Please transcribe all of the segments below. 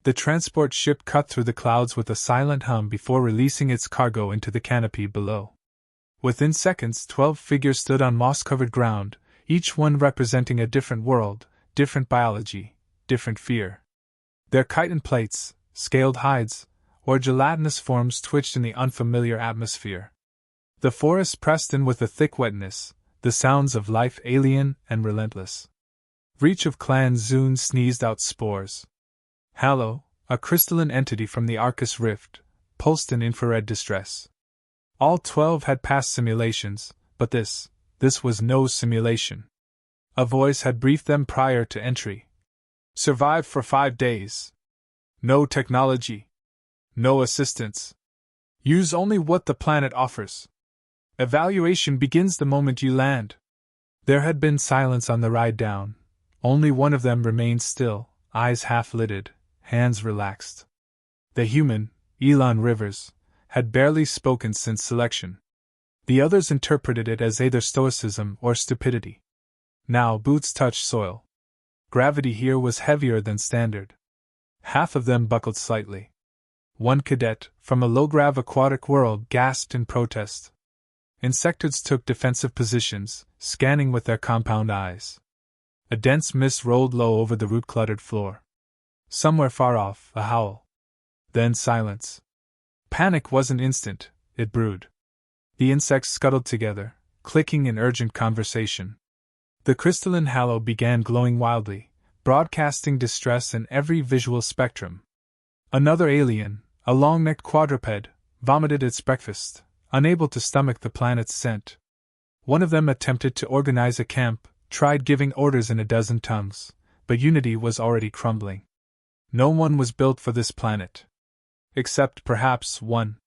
The transport ship cut through the clouds with a silent hum before releasing its cargo into the canopy below. Within seconds, 12 figures stood on moss-covered ground, each one representing a different world, different biology, different fear. Their chitin plates, scaled hides, or gelatinous forms twitched in the unfamiliar atmosphere. The forest pressed in with a thick wetness, the sounds of life alien and relentless. Reach of Clan Zune sneezed out spores. Halo, a crystalline entity from the Arcus Rift, pulsed in infrared distress. All 12 had passed simulations, but this was no simulation. A voice had briefed them prior to entry. Survive for 5 days. No technology. No assistance. Use only what the planet offers. Evaluation begins the moment you land. There had been silence on the ride down. Only one of them remained still, eyes half-lidded, hands relaxed. The human, Elon Rivers, had barely spoken since selection. The others interpreted it as either stoicism or stupidity. Now boots touched soil. Gravity here was heavier than standard. Half of them buckled slightly. One cadet, from a low-grav aquatic world, gasped in protest. Insectoids took defensive positions, scanning with their compound eyes. A dense mist rolled low over the root-cluttered floor. Somewhere far off, a howl. Then silence. Panic wasn't instant, it brewed. The insects scuttled together, clicking in urgent conversation. The crystalline halo began glowing wildly, broadcasting distress in every visual spectrum. Another alien, a long-necked quadruped, vomited its breakfast, unable to stomach the planet's scent. One of them attempted to organize a camp, tried giving orders in a dozen tongues, but unity was already crumbling. No one was built for this planet. Except perhaps one.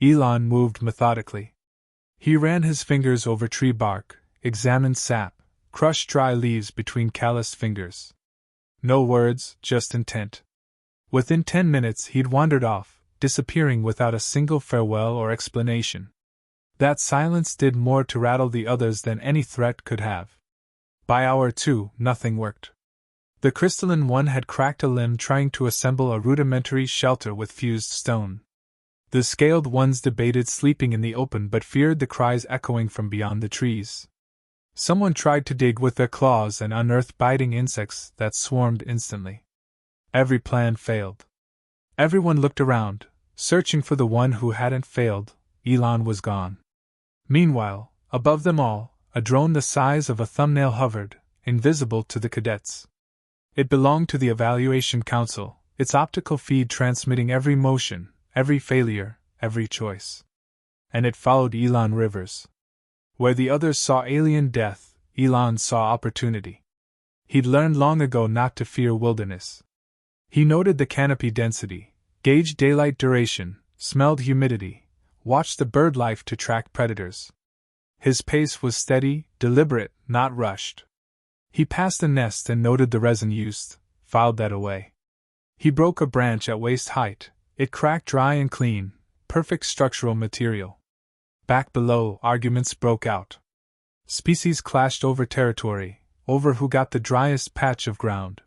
Elon moved methodically. He ran his fingers over tree bark, examined sap, crushed dry leaves between calloused fingers. No words, just intent. Within 10 minutes he'd wandered off, disappearing without a single farewell or explanation. That silence did more to rattle the others than any threat could have. By hour 2, nothing worked. The crystalline one had cracked a limb trying to assemble a rudimentary shelter with fused stone. The scaled ones debated sleeping in the open but feared the cries echoing from beyond the trees. Someone tried to dig with their claws and unearth biting insects that swarmed instantly. Every plan failed. Everyone looked around, searching for the one who hadn't failed. Elon was gone. Meanwhile, above them all, a drone the size of a thumbnail hovered, invisible to the cadets. It belonged to the Evaluation Council, its optical feed transmitting every motion, every failure, every choice. And it followed Elon Rivers. Where the others saw alien death, Elon saw opportunity. He'd learned long ago not to fear wilderness. He noted the canopy density, gauged daylight duration, smelled humidity, watched the bird life to track predators. His pace was steady, deliberate, not rushed. He passed a nest and noted the resin used, filed that away. He broke a branch at waist height, it cracked dry and clean, perfect structural material. Back below, arguments broke out. Species clashed over territory, over who got the driest patch of ground.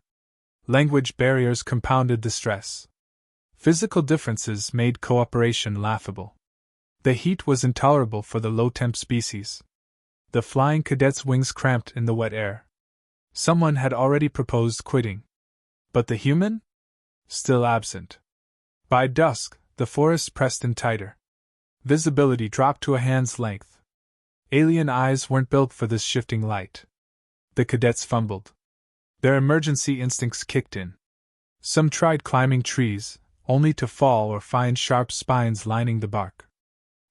Language barriers compounded the stress. Physical differences made cooperation laughable. The heat was intolerable for the low-temp species. The flying cadets' wings cramped in the wet air. Someone had already proposed quitting. But the human? Still absent. By dusk, the forest pressed in tighter. Visibility dropped to a hand's length. Alien eyes weren't built for this shifting light. The cadets fumbled. Their emergency instincts kicked in. Some tried climbing trees, only to fall or find sharp spines lining the bark.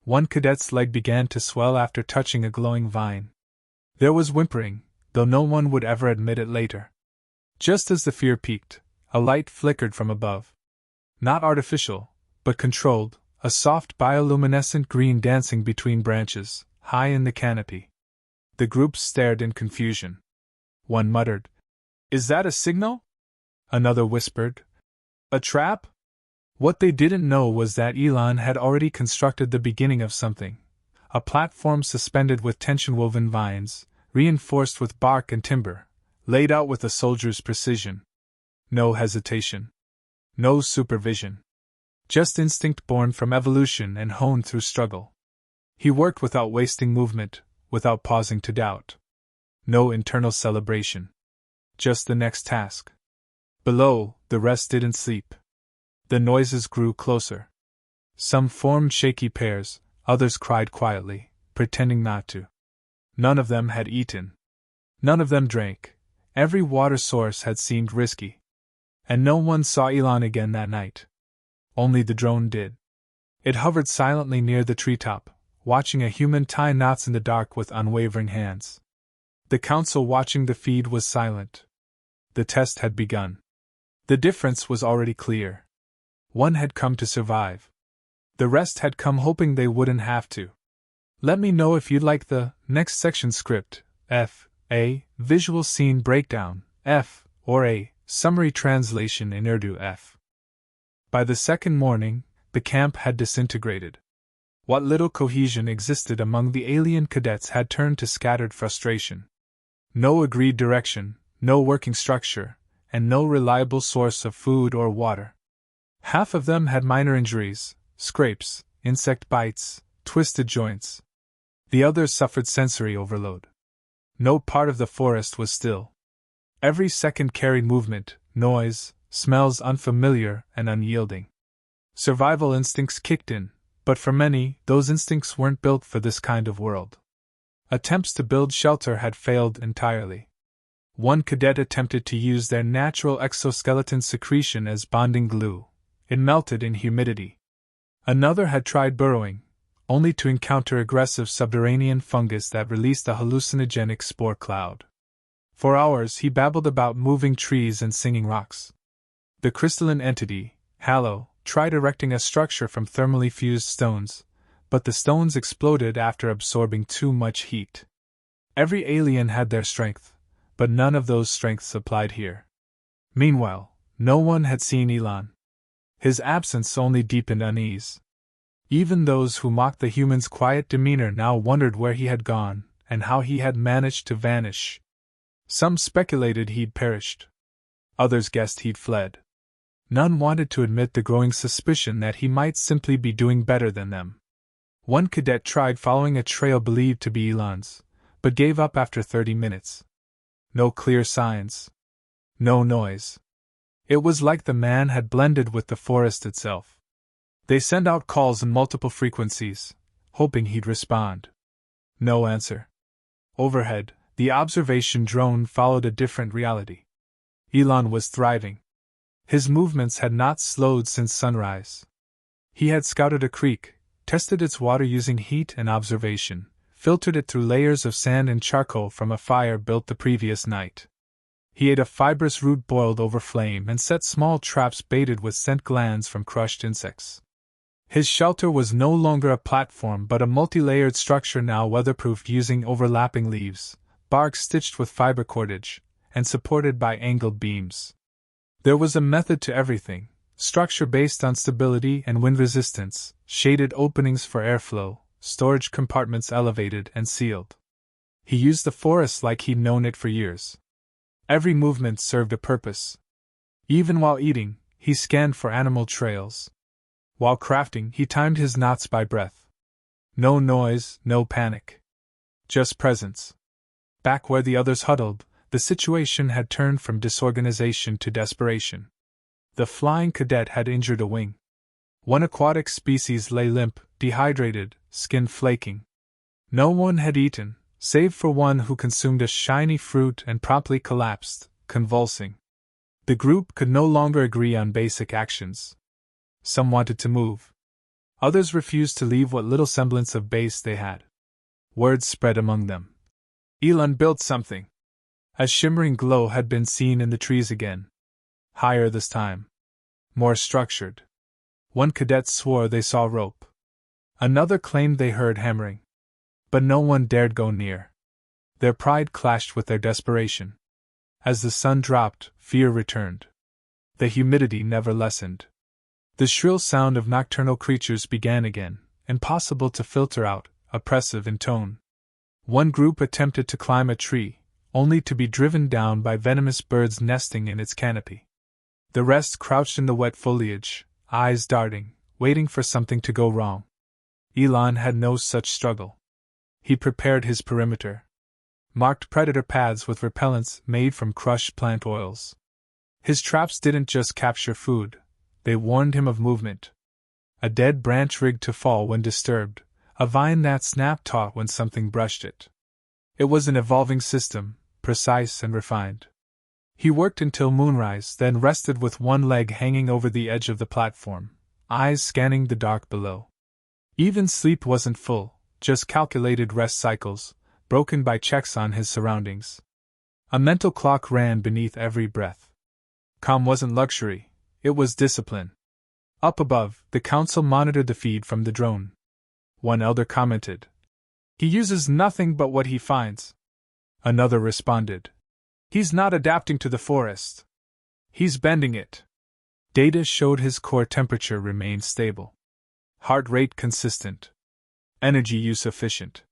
One cadet's leg began to swell after touching a glowing vine. There was whimpering, though no one would ever admit it later. Just as the fear peaked, a light flickered from above. Not artificial, but controlled, a soft bioluminescent green dancing between branches, high in the canopy. The group stared in confusion. One muttered, "Is that a signal?" Another whispered, "A trap?" What they didn't know was that Elon had already constructed the beginning of something. A platform suspended with tension-woven vines, reinforced with bark and timber, laid out with a soldier's precision. No hesitation. No supervision. Just instinct born from evolution and honed through struggle. He worked without wasting movement, without pausing to doubt. No internal celebration. Just the next task. Below, the rest didn't sleep. The noises grew closer. Some formed shaky pairs, others cried quietly, pretending not to. None of them had eaten. None of them drank. Every water source had seemed risky. And no one saw Elon again that night. Only the drone did. It hovered silently near the treetop, watching a human tie knots in the dark with unwavering hands. The council watching the feed was silent. The test had begun. The difference was already clear. One had come to survive. The rest had come hoping they wouldn't have to. Let me know if you'd like the next section script, F, A, visual scene breakdown, F, or a summary translation in Urdu, F. By the second morning, the camp had disintegrated. What little cohesion existed among the alien cadets had turned to scattered frustration. No agreed direction, no working structure, and no reliable source of food or water. Half of them had minor injuries, scrapes, insect bites, twisted joints. The others suffered sensory overload. No part of the forest was still. Every second carried movement, noise, smells unfamiliar and unyielding. Survival instincts kicked in, but for many, those instincts weren't built for this kind of world. Attempts to build shelter had failed entirely. One cadet attempted to use their natural exoskeleton secretion as bonding glue. It melted in humidity. Another had tried burrowing, only to encounter aggressive subterranean fungus that released a hallucinogenic spore cloud. For hours he babbled about moving trees and singing rocks. The crystalline entity, Hallow, tried erecting a structure from thermally fused stones, but the stones exploded after absorbing too much heat. Every alien had their strength, but none of those strengths applied here. Meanwhile, no one had seen Elon. His absence only deepened unease. Even those who mocked the human's quiet demeanor now wondered where he had gone, and how he had managed to vanish. Some speculated he'd perished. Others guessed he'd fled. None wanted to admit the growing suspicion that he might simply be doing better than them. One cadet tried following a trail believed to be Elon's, but gave up after 30 minutes. No clear signs. No noise. It was like the man had blended with the forest itself. They sent out calls in multiple frequencies, hoping he'd respond. No answer. Overhead, the observation drone followed a different reality. Elon was thriving. His movements had not slowed since sunrise. He had scouted a creek, tested its water using heat and observation, filtered it through layers of sand and charcoal from a fire built the previous night. He ate a fibrous root boiled over flame and set small traps baited with scent glands from crushed insects. His shelter was no longer a platform but a multi-layered structure now weatherproofed using overlapping leaves, bark stitched with fiber cordage, and supported by angled beams. There was a method to everything, structure based on stability and wind resistance, shaded openings for airflow, storage compartments elevated and sealed. He used the forest like he'd known it for years. Every movement served a purpose. Even while eating, he scanned for animal trails. While crafting, he timed his knots by breath. No noise, no panic. Just presence. Back where the others huddled, the situation had turned from disorganization to desperation. The flying cadet had injured a wing. One aquatic species lay limp, dehydrated, skin flaking. No one had eaten, save for one who consumed a shiny fruit and promptly collapsed, convulsing. The group could no longer agree on basic actions. Some wanted to move. Others refused to leave what little semblance of base they had. Words spread among them. Elon built something. A shimmering glow had been seen in the trees again. Higher this time. More structured. One cadet swore they saw rope. Another claimed they heard hammering. But no one dared go near. Their pride clashed with their desperation. As the sun dropped, fear returned. The humidity never lessened. The shrill sound of nocturnal creatures began again, impossible to filter out, oppressive in tone. One group attempted to climb a tree, only to be driven down by venomous birds nesting in its canopy. The rest crouched in the wet foliage, eyes darting, waiting for something to go wrong. Elon had no such struggle. He prepared his perimeter. Marked predator paths with repellents made from crushed plant oils. His traps didn't just capture food, they warned him of movement. A dead branch rigged to fall when disturbed, a vine that snapped taut when something brushed it. It was an evolving system, precise and refined. He worked until moonrise, then rested with one leg hanging over the edge of the platform, eyes scanning the dark below. Even sleep wasn't full, just calculated rest cycles, broken by checks on his surroundings. A mental clock ran beneath every breath. Calm wasn't luxury, it was discipline. Up above, the council monitored the feed from the drone. One elder commented, "He uses nothing but what he finds." Another responded, "He's not adapting to the forest. He's bending it." Data showed his core temperature remained stable. Heart rate consistent. Energy use efficient.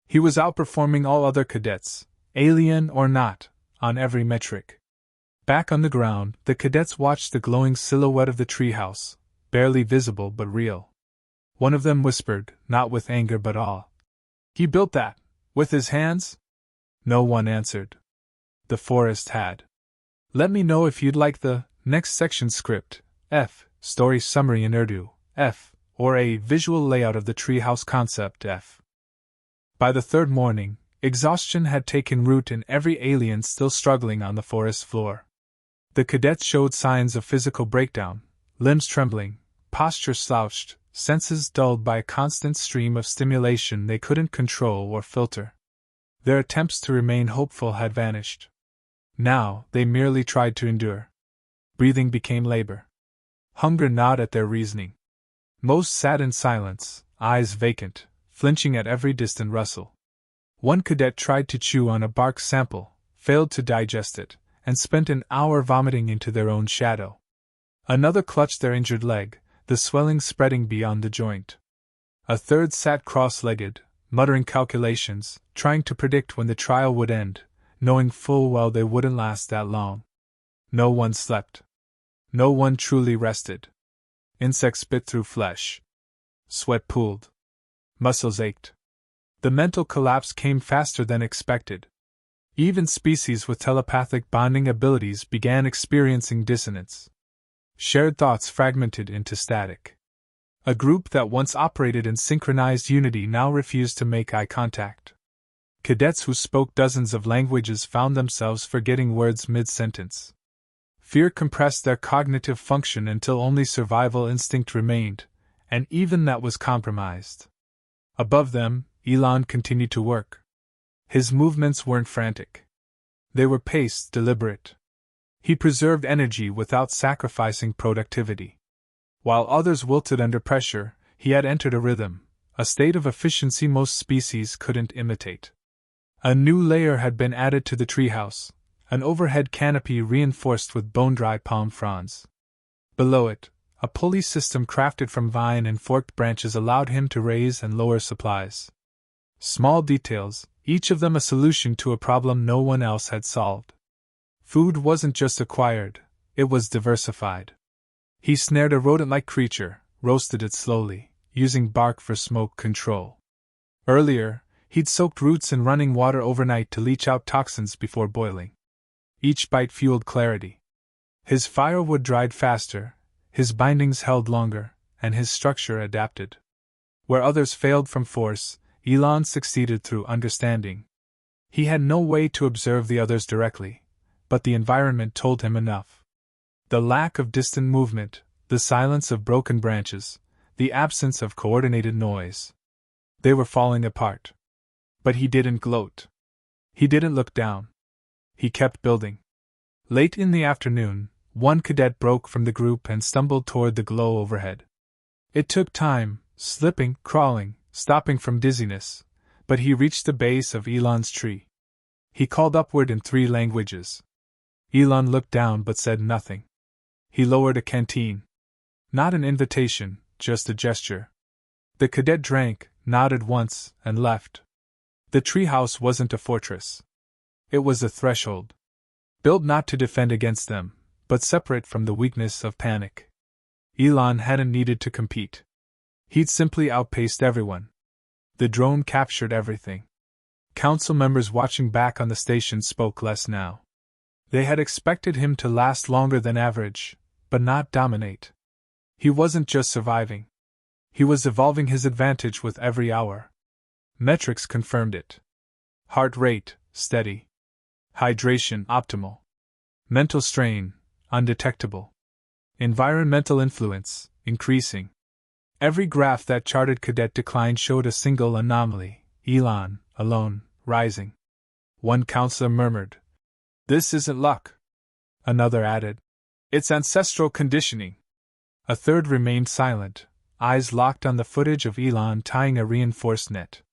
He was outperforming all other cadets, alien or not, on every metric. Back on the ground, the cadets watched the glowing silhouette of the treehouse, barely visible but real. One of them whispered, not with anger but awe, "He built that, with his hands?" No one answered. The forest had. Let me know if you'd like the next section script, F, story summary in Urdu, F, or a visual layout of the treehouse concept, F. By the third morning, exhaustion had taken root in every alien still struggling on the forest floor. The cadets showed signs of physical breakdown, limbs trembling, posture slouched, senses dulled by a constant stream of stimulation they couldn't control or filter. Their attempts to remain hopeful had vanished. Now, they merely tried to endure. Breathing became labor. Hunger gnawed at their reasoning. Most sat in silence, eyes vacant, flinching at every distant rustle. One cadet tried to chew on a bark sample, failed to digest it, and spent an hour vomiting into their own shadow. Another clutched their injured leg, the swelling spreading beyond the joint. A third sat cross-legged, muttering calculations, trying to predict when the trial would end, knowing full well they wouldn't last that long. No one slept. No one truly rested. Insects bit through flesh. Sweat pooled. Muscles ached. The mental collapse came faster than expected. Even species with telepathic bonding abilities began experiencing dissonance. Shared thoughts fragmented into static. A group that once operated in synchronized unity now refused to make eye contact. Cadets who spoke dozens of languages found themselves forgetting words mid-sentence. Fear compressed their cognitive function until only survival instinct remained, and even that was compromised. Above them, Elon continued to work. His movements weren't frantic. They were paced, deliberate. He preserved energy without sacrificing productivity. While others wilted under pressure, he had entered a rhythm, a state of efficiency most species couldn't imitate. A new layer had been added to the treehouse, an overhead canopy reinforced with bone-dry palm fronds. Below it, a pulley system crafted from vine and forked branches allowed him to raise and lower supplies. Small details, each of them a solution to a problem no one else had solved. Food wasn't just acquired, it was diversified. He snared a rodent-like creature, roasted it slowly, using bark for smoke control. Earlier, he'd soaked roots in running water overnight to leach out toxins before boiling. Each bite fueled clarity. His firewood dried faster, his bindings held longer, and his structure adapted. Where others failed from force, Elon succeeded through understanding. He had no way to observe the others directly, but the environment told him enough. The lack of distant movement, the silence of broken branches, the absence of coordinated noise. They were falling apart. But he didn't gloat. He didn't look down. He kept building. Late in the afternoon, one cadet broke from the group and stumbled toward the glow overhead. It took time, slipping, crawling, stopping from dizziness, but he reached the base of Elon's tree. He called upward in 3 languages. Elon looked down but said nothing. He lowered a canteen. Not an invitation, just a gesture. The cadet drank, nodded once, and left. The treehouse wasn't a fortress. It was a threshold. Built not to defend against them, but separate from the weakness of panic. Elon hadn't needed to compete. He'd simply outpaced everyone. The drone captured everything. Council members watching back on the station spoke less now. They had expected him to last longer than average, but not dominate. He wasn't just surviving. He was evolving his advantage with every hour. Metrics confirmed it. Heart rate, steady. Hydration, optimal. Mental strain, undetectable. Environmental influence, increasing. Every graph that charted cadet decline showed a single anomaly: Elon, alone, rising. One counselor murmured, "This isn't luck." Another added, "It's ancestral conditioning." A third remained silent, eyes locked on the footage of Elon tying a reinforced net.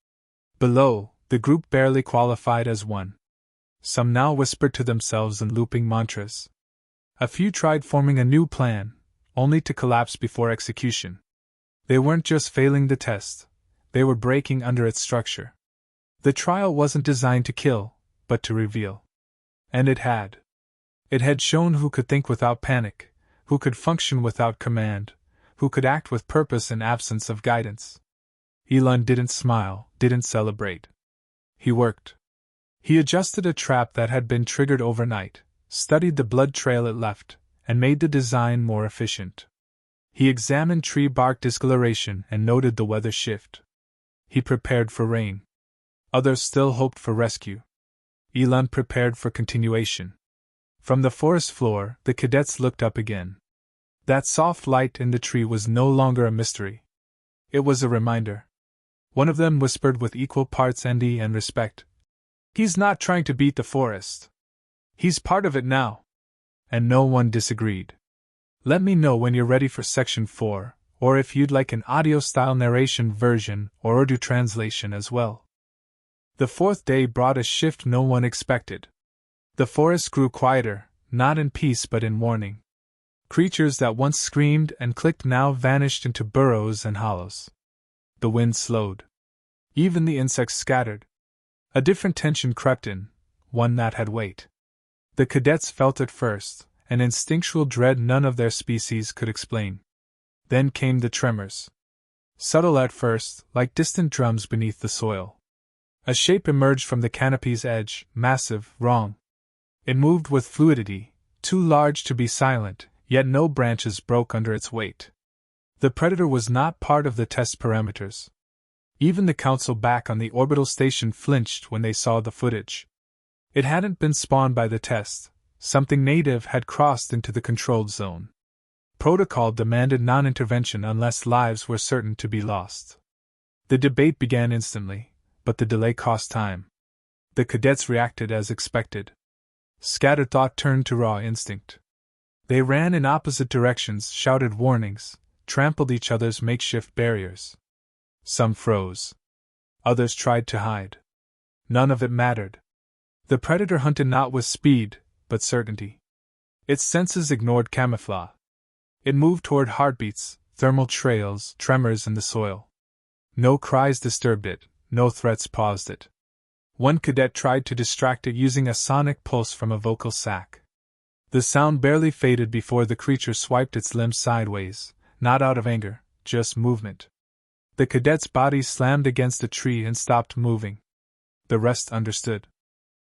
Below, the group barely qualified as one. Some now whispered to themselves in looping mantras. A few tried forming a new plan, only to collapse before execution. They weren't just failing the test, they were breaking under its structure. The trial wasn't designed to kill, but to reveal. And it had. It had shown who could think without panic, who could function without command, who could act with purpose in absence of guidance. Elon didn't smile, didn't celebrate. He worked. He adjusted a trap that had been triggered overnight, studied the blood trail it left, and made the design more efficient. He examined tree bark discoloration and noted the weather shift. He prepared for rain. Others still hoped for rescue. Elon prepared for continuation. From the forest floor, the cadets looked up again. That soft light in the tree was no longer a mystery. It was a reminder. One of them whispered with equal parts envy and respect, "He's not trying to beat the forest. He's part of it now." And no one disagreed. Let me know when you're ready for Section 4, or if you'd like an audio-style narration version or Urdu translation as well. The fourth day brought a shift no one expected. The forest grew quieter, not in peace but in warning. Creatures that once screamed and clicked now vanished into burrows and hollows. The wind slowed. Even the insects scattered. A different tension crept in, one that had weight. The cadets felt it first, an instinctual dread none of their species could explain. Then came the tremors. Subtle at first, like distant drums beneath the soil. A shape emerged from the canopy's edge, massive, wrong. It moved with fluidity, too large to be silent, yet no branches broke under its weight. The predator was not part of the test parameters. Even the council back on the orbital station flinched when they saw the footage. It hadn't been spawned by the test. Something native had crossed into the controlled zone. Protocol demanded non-intervention unless lives were certain to be lost. The debate began instantly, but the delay cost time. The cadets reacted as expected. Scattered thought turned to raw instinct. They ran in opposite directions, shouted warnings, trampled each other's makeshift barriers. Some froze. Others tried to hide. None of it mattered. The predator hunted not with speed, but certainty. Its senses ignored camouflage. It moved toward heartbeats, thermal trails, tremors in the soil. No cries disturbed it, no threats paused it. One cadet tried to distract it using a sonic pulse from a vocal sac. The sound barely faded before the creature swiped its limbs sideways, not out of anger, just movement. The cadet's body slammed against a tree and stopped moving. The rest understood.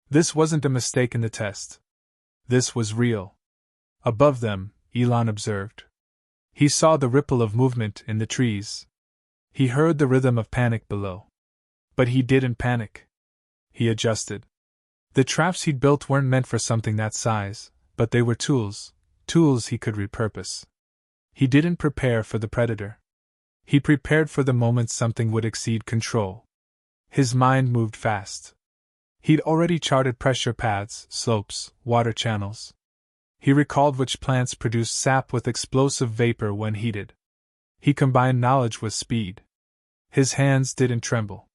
This wasn't a mistake in the test. This was real. Above them, Elon observed. He saw the ripple of movement in the trees. He heard the rhythm of panic below. But he didn't panic. He adjusted. The traps he'd built weren't meant for something that size, but they were tools he could repurpose. He didn't prepare for the predator. He prepared for the moment something would exceed control. His mind moved fast. He'd already charted pressure paths, slopes, water channels. He recalled which plants produced sap with explosive vapor when heated. He combined knowledge with speed. His hands didn't tremble.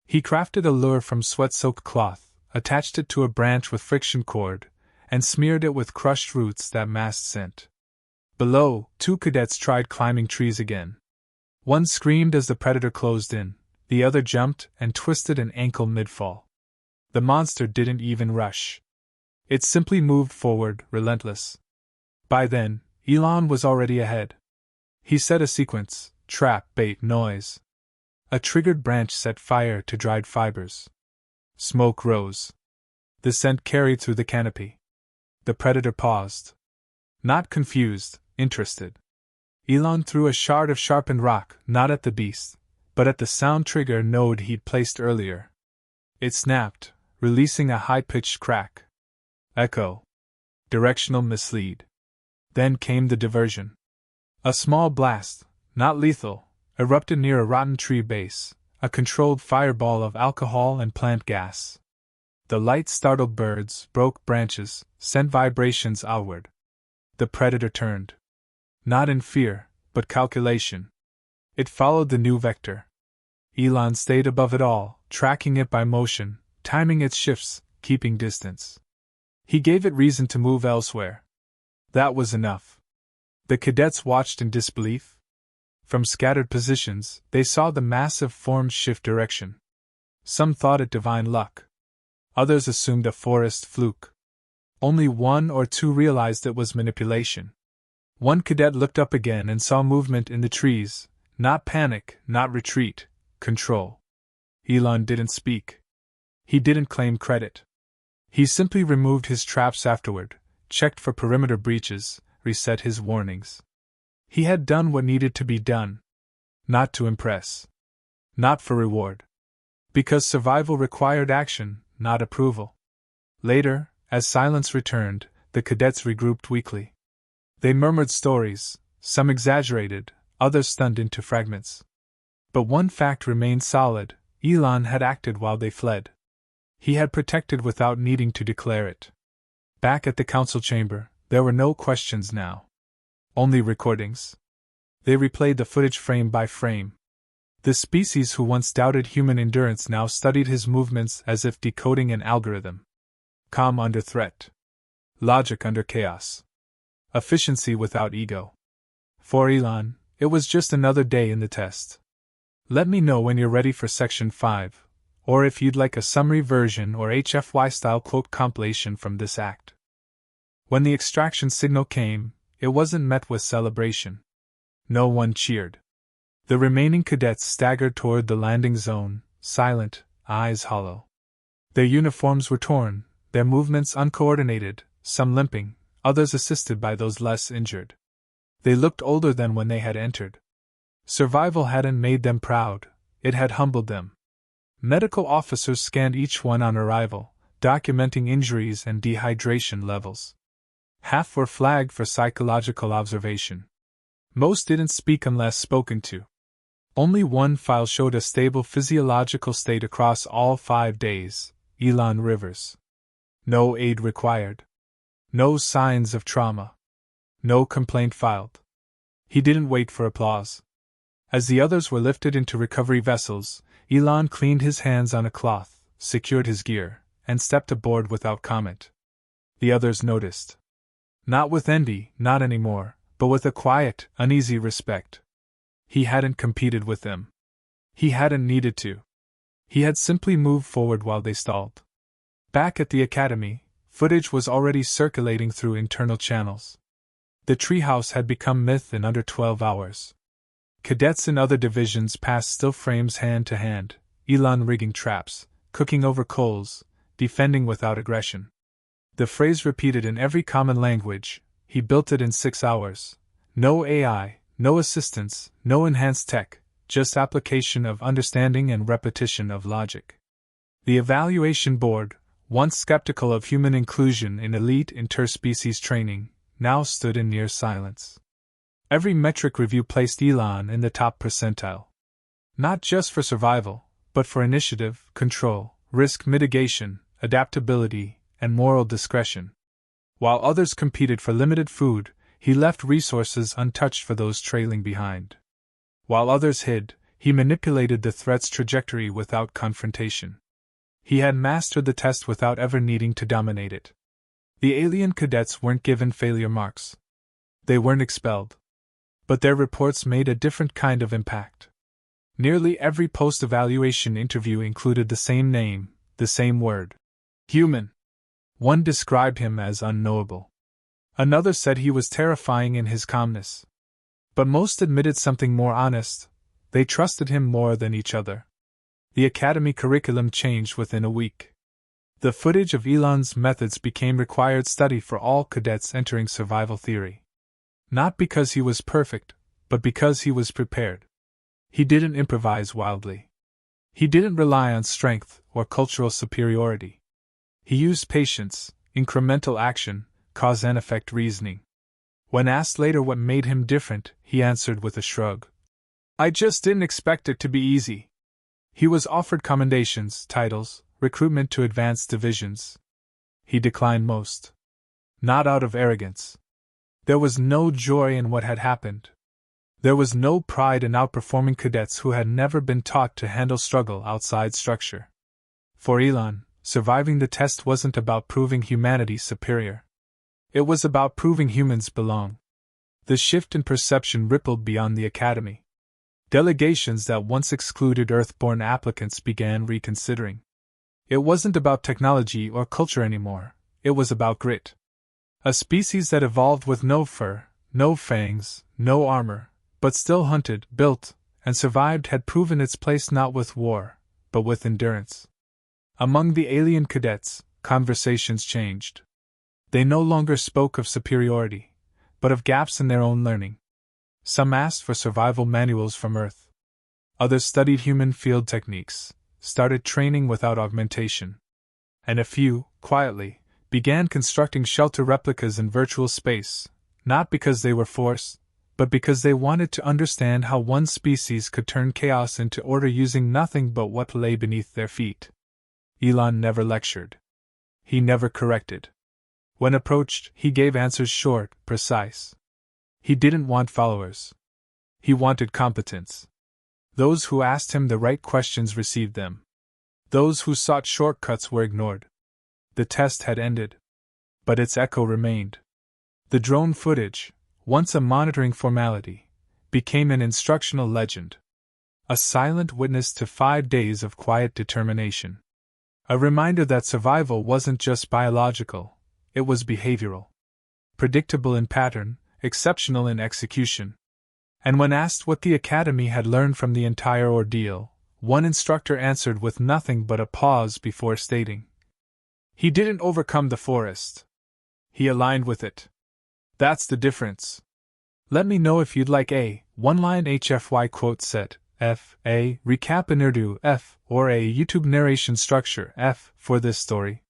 He crafted a lure from sweat-soaked cloth, attached it to a branch with friction cord, and smeared it with crushed roots that masked scent. Below, two cadets tried climbing trees again. One screamed as the predator closed in, the other jumped and twisted an ankle mid-fall. The monster didn't even rush. It simply moved forward, relentless. By then, Elon was already ahead. He set a sequence: trap, bait, noise. A triggered branch set fire to dried fibers. Smoke rose. The scent carried through the canopy. The predator paused. Not confused, interested. Elon threw a shard of sharpened rock, not at the beast, but at the sound trigger node he'd placed earlier. It snapped, releasing a high-pitched crack. Echo. Directional mislead. Then came the diversion. A small blast, not lethal, erupted near a rotten tree base, a controlled fireball of alcohol and plant gas. The light startled birds, broke branches, sent vibrations outward. The predator turned. Not in fear, but calculation. It followed the new vector. Elon stayed above it all, tracking it by motion, timing its shifts, keeping distance. He gave it reason to move elsewhere. That was enough. The cadets watched in disbelief. From scattered positions, they saw the massive forms shift direction. Some thought it divine luck. Others assumed a forest fluke. Only one or two realized it was manipulation. One cadet looked up again and saw movement in the trees, not panic, not retreat, control. Elon didn't speak. He didn't claim credit. He simply removed his traps afterward, checked for perimeter breaches, reset his warnings. He had done what needed to be done. Not to impress. Not for reward. Because survival required action, not approval. Later, as silence returned, the cadets regrouped weakly. They murmured stories, some exaggerated, others stunned into fragments. But one fact remained solid: Elon had acted while they fled. He had protected without needing to declare it. Back at the council chamber, there were no questions now. Only recordings. They replayed the footage frame by frame. The species who once doubted human endurance now studied his movements as if decoding an algorithm. Calm under threat. Logic under chaos. Efficiency without ego. For Elon, it was just another day in the test. Let me know when you're ready for Section 5, or if you'd like a summary version or HFY-style quote compilation from this act. When the extraction signal came, it wasn't met with celebration. No one cheered. The remaining cadets staggered toward the landing zone, silent, eyes hollow. Their uniforms were torn, their movements uncoordinated, some limping, others assisted by those less injured. They looked older than when they had entered. Survival hadn't made them proud, it had humbled them. Medical officers scanned each one on arrival, documenting injuries and dehydration levels. Half were flagged for psychological observation. Most didn't speak unless spoken to. Only one file showed a stable physiological state across all 5 days: Elon Rivers. No aid required. No signs of trauma. No complaint filed. He didn't wait for applause. As the others were lifted into recovery vessels, Elon cleaned his hands on a cloth, secured his gear, and stepped aboard without comment. The others noticed. Not with envy, not anymore, but with a quiet, uneasy respect. He hadn't competed with them. He hadn't needed to. He had simply moved forward while they stalled. Back at the academy, footage was already circulating through internal channels. The treehouse had become myth in under 12 hours. Cadets in other divisions passed still frames hand to hand, Elon rigging traps, cooking over coals, defending without aggression. The phrase repeated in every common language: he built it in 6 hours. No AI, no assistance, no enhanced tech, just application of understanding and repetition of logic. The evaluation board, once skeptical of human inclusion in elite interspecies training, now stood in near silence. Every metric review placed Elon in the top percentile. Not just for survival, but for initiative, control, risk mitigation, adaptability, and moral discretion. While others competed for limited food, he left resources untouched for those trailing behind. While others hid, he manipulated the threat's trajectory without confrontation. He had mastered the test without ever needing to dominate it. The alien cadets weren't given failure marks. They weren't expelled. But their reports made a different kind of impact. Nearly every post-evaluation interview included the same name, the same word: human. One described him as unknowable. Another said he was terrifying in his calmness. But most admitted something more honest: they trusted him more than each other. The academy curriculum changed within a week. The footage of Elon's methods became required study for all cadets entering survival theory. Not because he was perfect, but because he was prepared. He didn't improvise wildly. He didn't rely on strength or cultural superiority. He used patience, incremental action, cause and effect reasoning. When asked later what made him different, he answered with a shrug. I just didn't expect it to be easy. He was offered commendations, titles, recruitment to advanced divisions. He declined most. Not out of arrogance. There was no joy in what had happened. There was no pride in outperforming cadets who had never been taught to handle struggle outside structure. For Elon, surviving the test wasn't about proving humanity superior. It was about proving humans belong. The shift in perception rippled beyond the academy. Delegations that once excluded Earth-born applicants began reconsidering. It wasn't about technology or culture anymore, it was about grit. A species that evolved with no fur, no fangs, no armor, but still hunted, built, and survived had proven its place not with war, but with endurance. Among the alien cadets, conversations changed. They no longer spoke of superiority, but of gaps in their own learning. Some asked for survival manuals from Earth. Others studied human field techniques, started training without augmentation. And a few, quietly, began constructing shelter replicas in virtual space, not because they were forced, but because they wanted to understand how one species could turn chaos into order using nothing but what lay beneath their feet. Elon never lectured. He never corrected. When approached, he gave answers short, precise. He didn't want followers. He wanted competence. Those who asked him the right questions received them. Those who sought shortcuts were ignored. The test had ended. But its echo remained. The drone footage, once a monitoring formality, became an instructional legend. A silent witness to 5 days of quiet determination. A reminder that survival wasn't just biological, it was behavioral. Predictable in pattern, exceptional in execution. And when asked what the academy had learned from the entire ordeal, one instructor answered with nothing but a pause before stating, he didn't overcome the forest. He aligned with it. That's the difference. Let me know if you'd like a one-line HFY quote set, F, a recap in Urdu, F, or a YouTube narration structure, F, for this story.